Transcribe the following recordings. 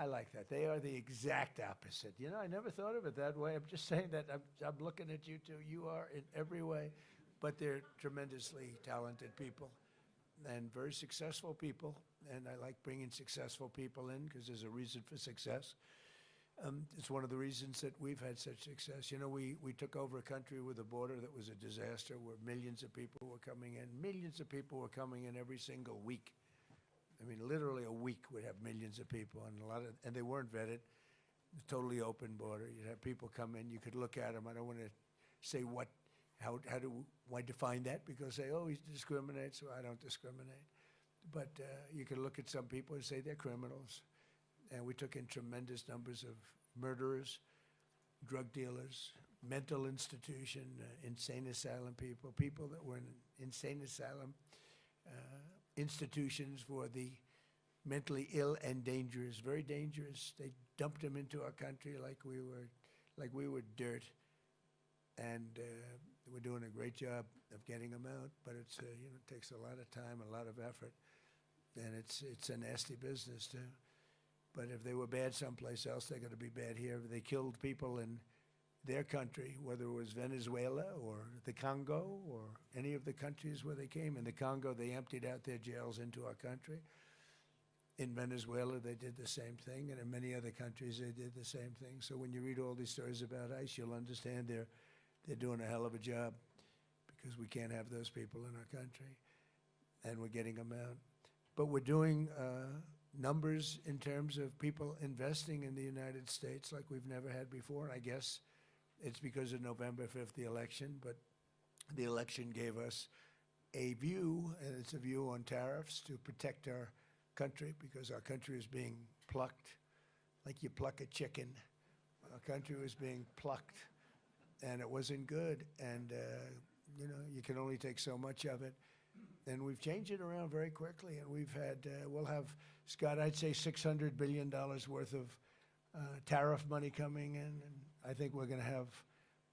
I like that. They are the exact opposite. You know, I never thought of it that way. I'm just saying that I'm looking at you two. You are in every way, but they're tremendously talented people and very successful people. And I like bringing successful people in because there's a reason for success. It's one of the reasons that we've had such success. You know, we took over a country with a border that was a disaster where millions of people were coming in. Millions of people were coming in every single week. I mean, literally a week would have millions of people, and they weren't vetted. Totally open border. You'd have people come in. You could look at them. I don't want to say why define that, because they always discriminate, so I don't discriminate. But you could look at some people and say they're criminals. And we took in tremendous numbers of murderers, drug dealers, mental institution, insane asylum people that were in insane asylum institutions for the mentally ill and dangerous, very dangerous. They dumped them into our country like we were dirt, and we're doing a great job of getting them out. But it's you know, it takes a lot of time, a lot of effort, and it's a nasty business too. But if they were bad someplace else, they're going to be bad here. If they killed people in their country, whether it was Venezuela or the Congo or any of the countries where they came. In the Congo, they emptied out their jails into our country. In Venezuela, they did the same thing, and in many other countries, they did the same thing. So when you read all these stories about ICE, you'll understand they're doing a hell of a job, because we can't have those people in our country, and we're getting them out. But we're doing numbers in terms of people investing in the United States like we've never had before. And I guess it's because of November 5th, the election, but the election gave us a view, and it's a view on tariffs to protect our country, because our country is being plucked like you pluck a chicken. Our country was being plucked, and it wasn't good. And, you know, you can only take so much of it. And we've changed it around very quickly, and we've had, we'll have, Scott, I'd say $600 billion worth of tariff money coming in, and I think we're going to have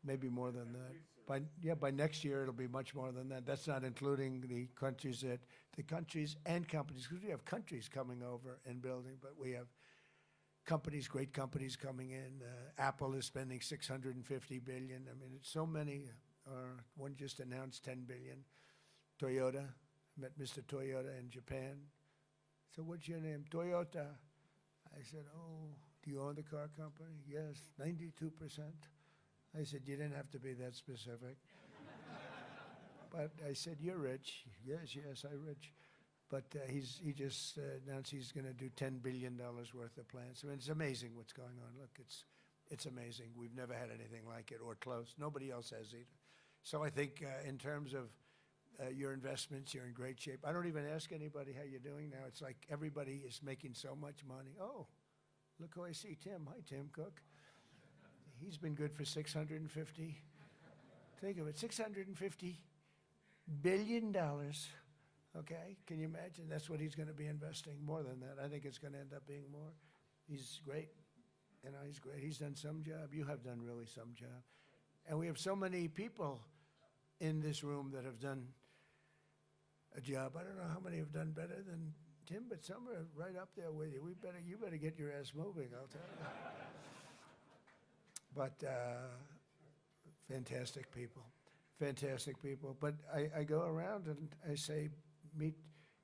maybe more than that. By next year, it'll be much more than that. That's not including the countries and companies, because we have countries coming over and building, but we have companies, great companies coming in. Apple is spending $650 billion. I mean, it's so many. One just announced $10 billion. Toyota, met Mr. Toyota in Japan. So what's your name? Toyota. I said, oh, do you own the car company? Yes, 92%. I said, you didn't have to be that specific. But I said, you're rich. Yes, I'm rich. But he just announced he's going to do $10 billion worth of plants. I mean, it's amazing what's going on. Look, it's amazing. We've never had anything like it or close. Nobody else has either. So I think in terms of your investments, you're in great shape. I don't even ask anybody how you're doing now. It's like everybody is making so much money. Oh, look who I see, Tim. Hi, Tim Cook. He's been good for 650. Think of it, $650 billion. Okay, can you imagine? That's what he's going to be investing. More than that. I think it's going to end up being more. He's great. You know, he's great. He's done some job. You have done really some job. And we have so many people in this room that have done a job. I don't know how many have done better than Tim, but some are right up there with you. You better get your ass moving, I'll tell you. But fantastic people, fantastic people. But I go around and I say, meet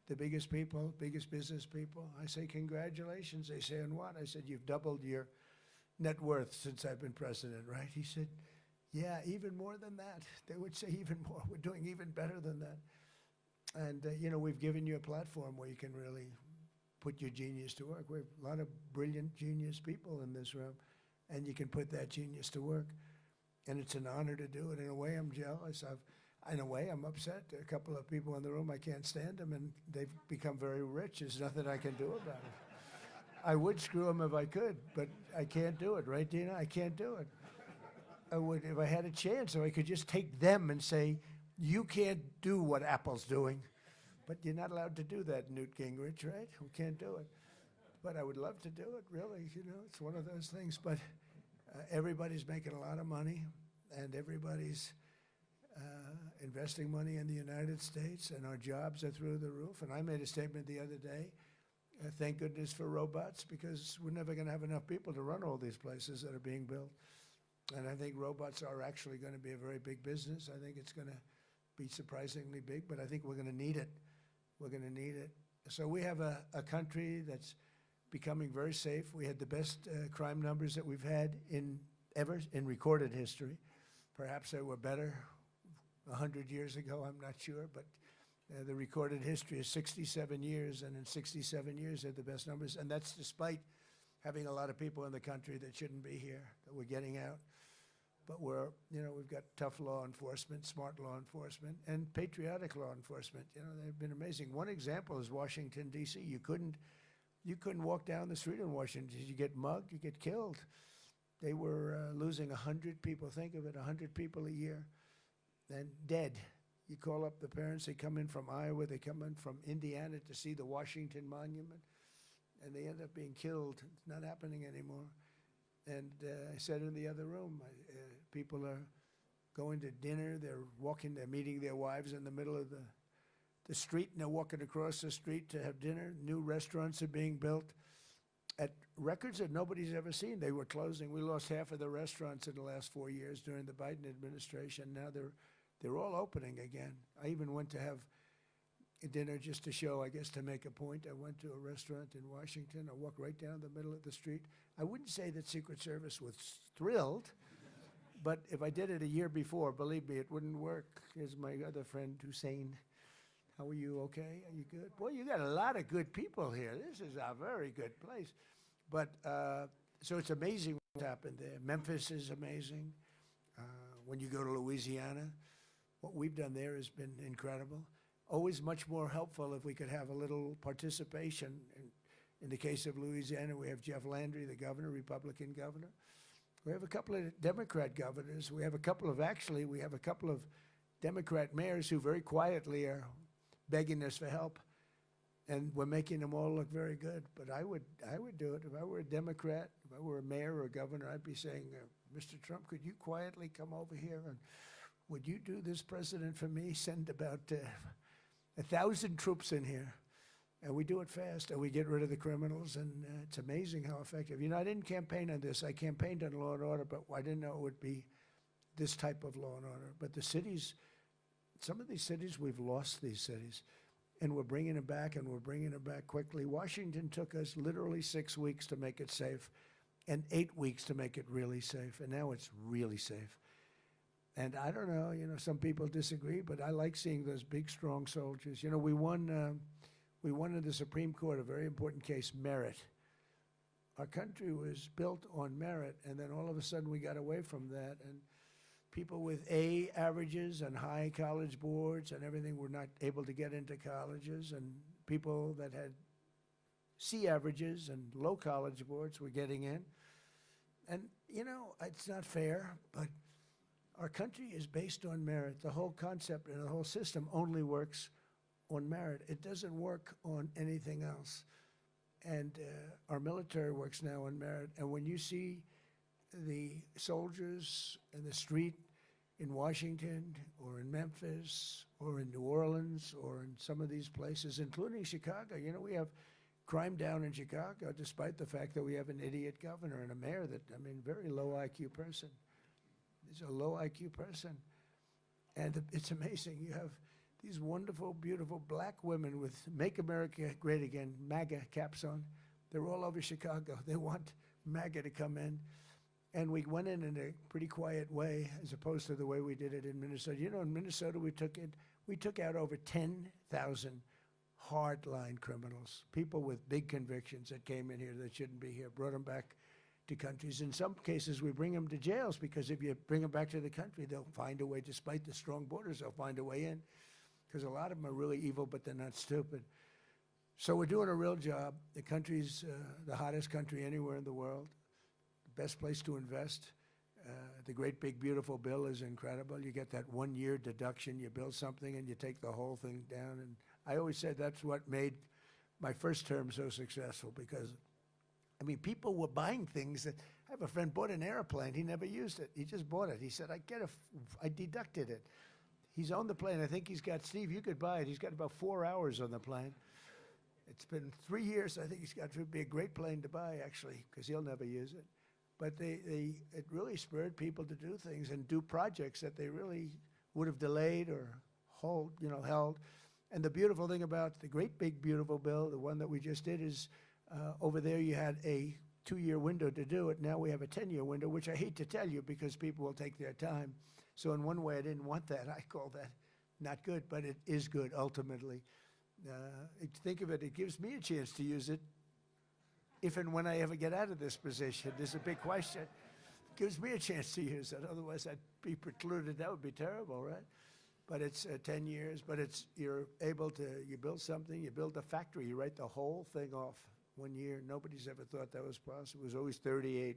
the biggest people, biggest business people. I say, congratulations. They say, on what? I said, you've doubled your net worth since I've been president, right? He said, yeah, even more than that. They would say even more. We're doing even better than that. And, you know, we've given you a platform where you can really put your genius to work. We have a lot of brilliant, genius people in this room, and you can put that genius to work. And it's an honor to do it. In a way, I'm jealous. In a way, I'm upset. A couple of people in the room, I can't stand them, and they've become very rich. There's nothing I can do about it. I would screw them if I could, but I can't do it, right, Dina? I can't do it. I would, if I had a chance, or I could just take them and say, you can't do what Apple's doing. But you're not allowed to do that, Newt Gingrich, right? We can't do it. But I would love to do it, really. You know, it's one of those things. But everybody's making a lot of money, and everybody's investing money in the United States, and our jobs are through the roof. And I made a statement the other day. Thank goodness for robots, because we're never going to have enough people to run all these places that are being built. And I think robots are actually going to be a very big business. I think it's going to be surprisingly big, but I think we're going to need it. We're going to need it. So we have a country that's becoming very safe. We had the best crime numbers that we've had ever in recorded history. Perhaps they were better 100 years ago, I'm not sure, but the recorded history is 67 years, and in 67 years, they're the best numbers, and that's despite having a lot of people in the country that shouldn't be here, that we're getting out. But we've got tough law enforcement, smart law enforcement, and patriotic law enforcement. They've been amazing. One example is Washington, D.C. You couldn't walk down the street in Washington. You get mugged, you get killed. They were losing 100 people. Think of it, 100 people a year, and dead. You call up the parents, they come in from Iowa, they come in from Indiana to see the Washington Monument, and they end up being killed. It's not happening anymore. And I said in the other room, people are going to dinner, they're meeting their wives in the middle of the street, and they're walking across the street to have dinner. New restaurants are being built at records that nobody's ever seen. They were closing. We lost half of the restaurants in the last 4 years during the Biden administration. Now they're all opening again. I even went to have a dinner just to show, I guess, to make a point. I went to a restaurant in Washington. I walked right down the middle of the street. I wouldn't say that Secret Service was thrilled, but if I did it a year before, believe me, it wouldn't work. Here's my other friend, Hussein. How are you? Okay? Are you good? Boy, you got a lot of good people here. This is a very good place. But so it's amazing what's happened there. Memphis is amazing. When you go to Louisiana, what we've done there has been incredible. Always much more helpful if we could have a little participation. In the case of Louisiana, we have Jeff Landry, the governor, Republican governor. We have a couple of Democrat governors. We have a couple of Democrat mayors who very quietly are begging us for help, and we're making them all look very good. But I would do it. If I were a Democrat, if I were a mayor or a governor, I'd be saying, Mr. Trump, could you quietly come over here, and would you do this, President, for me? Send about 1,000 troops in here, and we do it fast, and we get rid of the criminals, and it's amazing how effective. I didn't campaign on this. I campaigned on law and order, but I didn't know it would be this type of law and order. But the cities, some of these cities, we've lost these cities, and we're bringing it back, and we're bringing it back quickly. Washington took us literally 6 weeks to make it safe, and 8 weeks to make it really safe, and now it's really safe. And I don't know, some people disagree, but I like seeing those big, strong soldiers. We won in the Supreme Court a very important case, merit. Our country was built on merit, and then all of a sudden we got away from that, and people with A averages and high college boards and everything were not able to get into colleges, and people that had C averages and low college boards were getting in. And, it's not fair, but our country is based on merit. The whole concept and the whole system only works on merit. It doesn't work on anything else. And our military works now on merit. And when you see the soldiers in the street in Washington or in Memphis or in New Orleans or in some of these places, including Chicago, we have crime down in Chicago despite the fact that we have an idiot governor and a mayor very low IQ person. He's a low IQ person. And it's amazing. You have these wonderful, beautiful black women with Make America Great Again, MAGA caps on. They're all over Chicago. They want MAGA to come in. And we went in a pretty quiet way as opposed to the way we did it in Minnesota. In Minnesota, we took out over 10,000 hardline criminals, people with big convictions that came in here that shouldn't be here, brought them back to countries. In some cases, we bring them to jails because if you bring them back to the country, they'll find a way, despite the strong borders, they'll find a way in, because a lot of them are really evil, but they're not stupid. So we're doing a real job. The country's the hottest country anywhere in the world, the best place to invest. The great big beautiful bill is incredible. You get that 1 year deduction, you build something and you take the whole thing down. And I always said that's what made my first term so successful, because people were buying things that, I have a friend bought an airplane, he never used it, he just bought it. He said, I deducted it. He's on the plane, I think he's got, Steve, you could buy it, he's got about 4 hours on the plane. It's been 3 years. I think it's got to be a great plane to buy, actually, because he'll never use it. But it really spurred people to do things and do projects that they really would have delayed or held. And the beautiful thing about the great big beautiful bill, the one that we just did, is over there you had a 2-year window to do it. Now we have a 10-year window, which I hate to tell you because people will take their time. So in one way, I didn't want that. I call that not good, but it is good ultimately. Think of it, it gives me a chance to use it if and when I ever get out of this position. There's a big question. It gives me a chance to use it. Otherwise, I'd be precluded. That would be terrible, right? But it's 10 years, but you're able to, you build something, you build a factory, you write the whole thing off 1 year. Nobody's ever thought that was possible. It was always 38,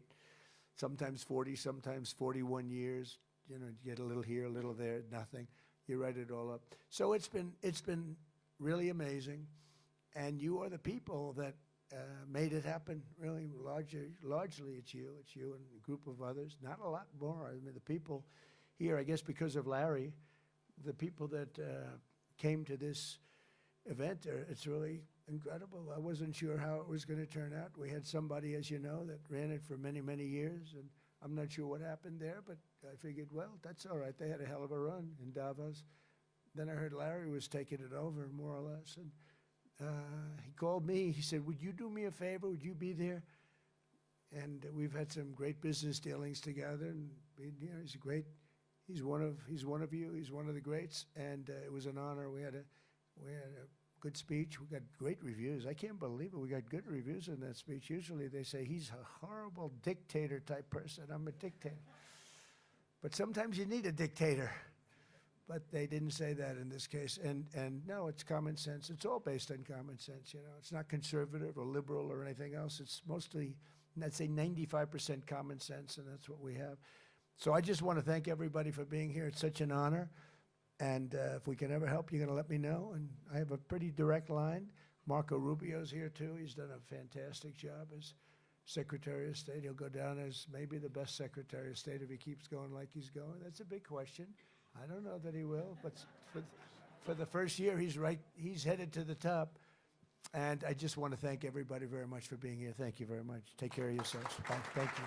sometimes 40, sometimes 41 years. You get a little here, a little there, nothing. You write it all up. So it's been really amazing. And you are the people that made it happen, really. Largely it's you and a group of others. Not a lot more. I mean, the people here, I guess because of Larry, the people that came to this event, it's really incredible. I wasn't sure how it was going to turn out. We had somebody, as you know, that ran it for many, many years, and I'm not sure what happened there, but I figured, well, that's all right. They had a hell of a run in Davos. Then I heard Larry was taking it over, more or less, and he called me. He said, would you do me a favor? Would you be there? And we've had some great business dealings together, and he's great. He's one of you. He's one of the greats, and it was an honor. We had a good speech. We got great reviews. I can't believe it. We got good reviews in that speech. Usually they say he's a horrible dictator type person. I'm a dictator. But sometimes you need a dictator. But they didn't say that in this case. And no, it's common sense. It's all based on common sense. It's not conservative or liberal or anything else. It's mostly, I'd say 95% common sense, and that's what we have. So I just want to thank everybody for being here. It's such an honor. And if we can ever help, you're going to let me know. And I have a pretty direct line. Marco Rubio's here, too. He's done a fantastic job as Secretary of State. He'll go down as maybe the best Secretary of State if he keeps going like he's going. That's a big question. I don't know that he will, but for the first year, he's headed to the top. And I just want to thank everybody very much for being here. Thank you very much. Take care of yourselves. Thank you.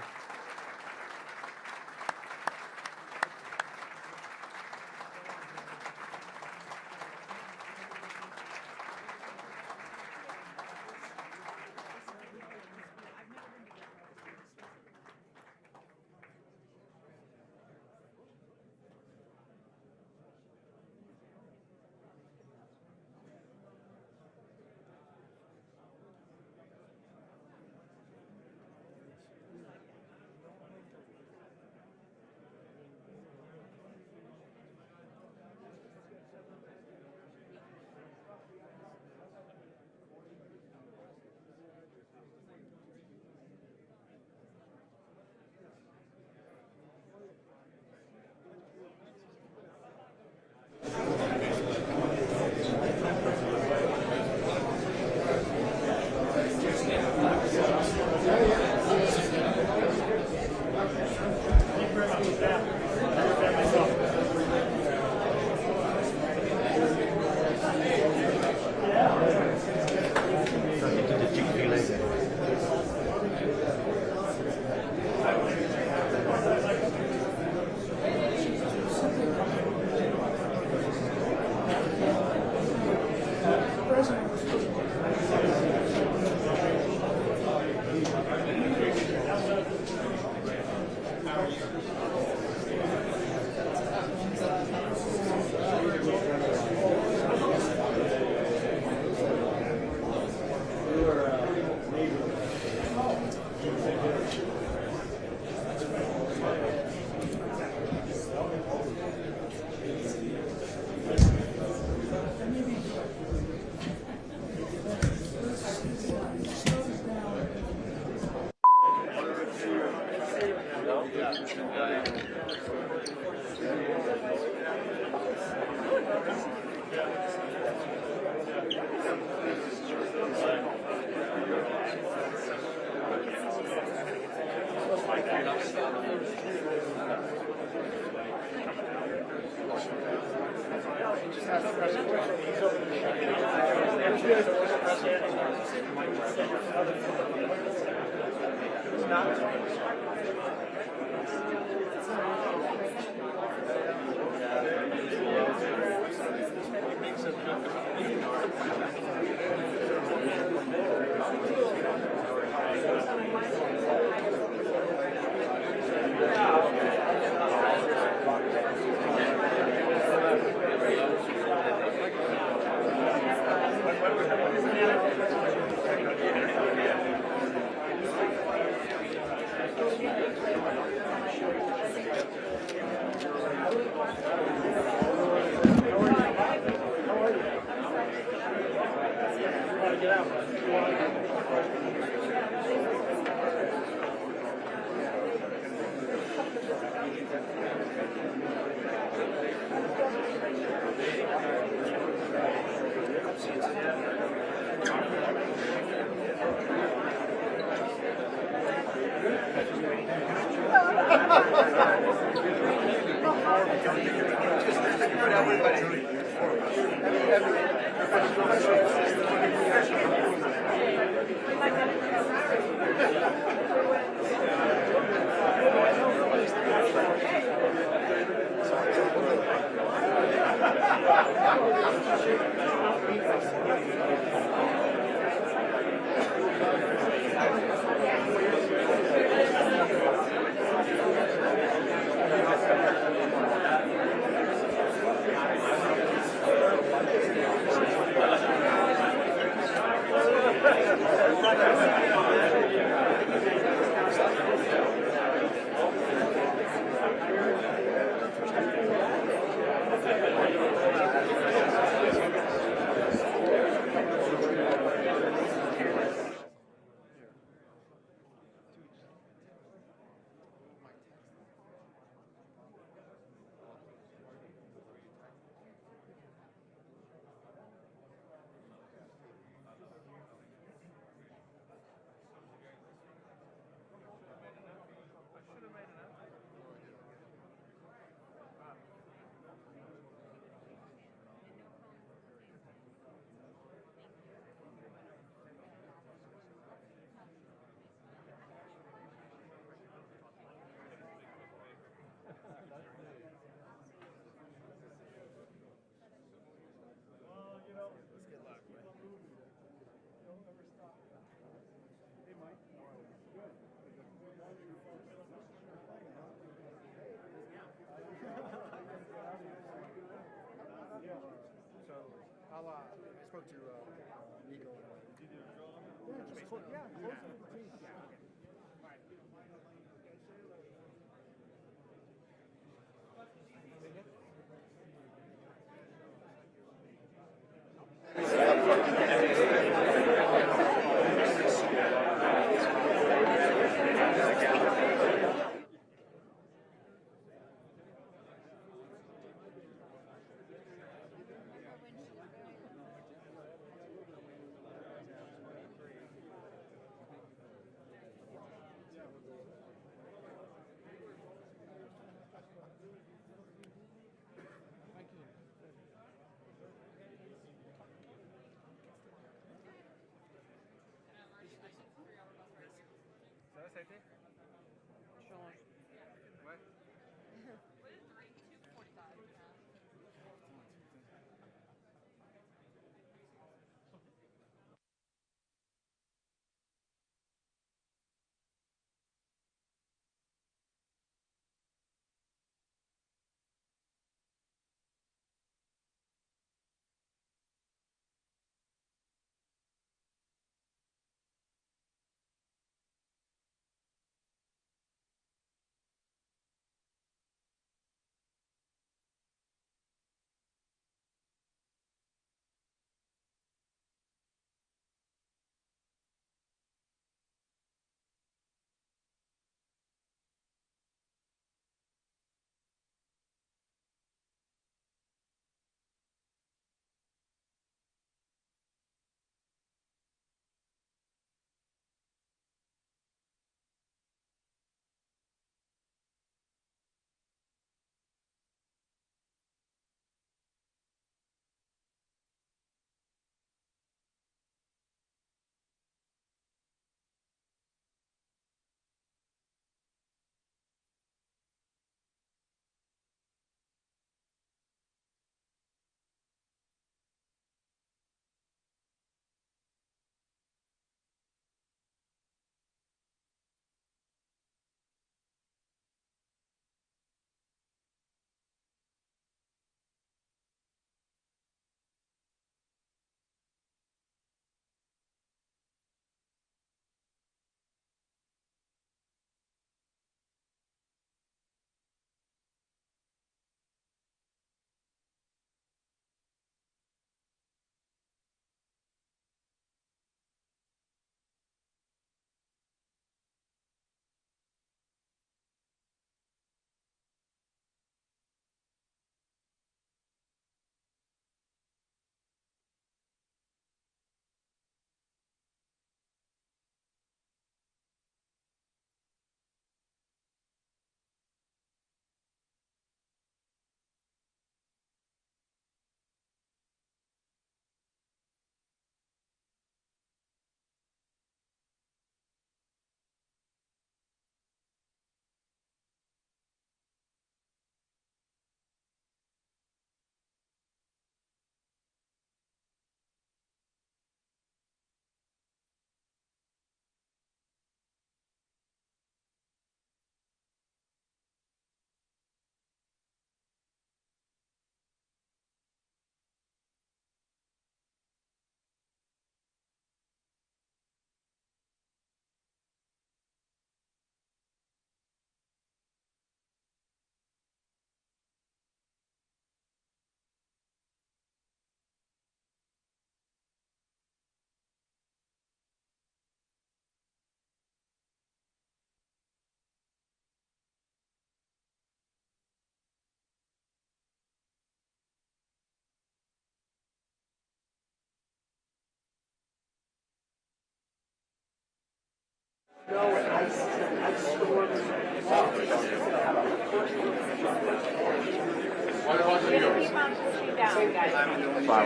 Fine,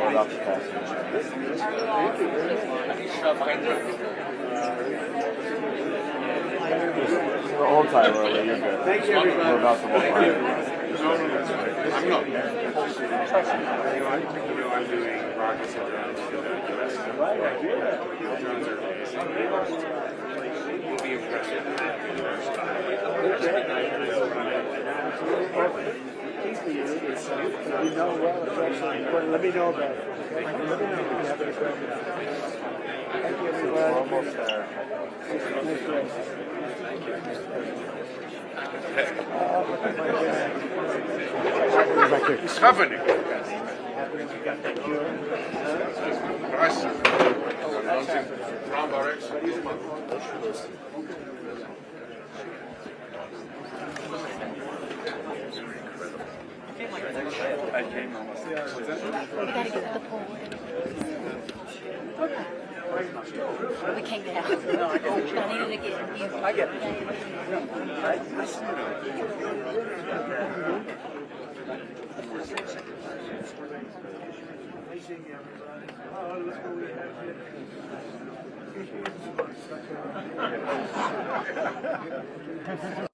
we're about to pass. Hold tight, Rory. You're good. Thank you, everybody. We're about to walk by. I'm not. I'm doing rockets and drones for the US. Drones are amazing. You'll be impressed with that. Let me know about it. Thank you, everybody. We're almost there. It's happening. Nice. Brown barracks. I came almost. We gotta get the pole. We can't get out. I need it again. I get it. Thank you.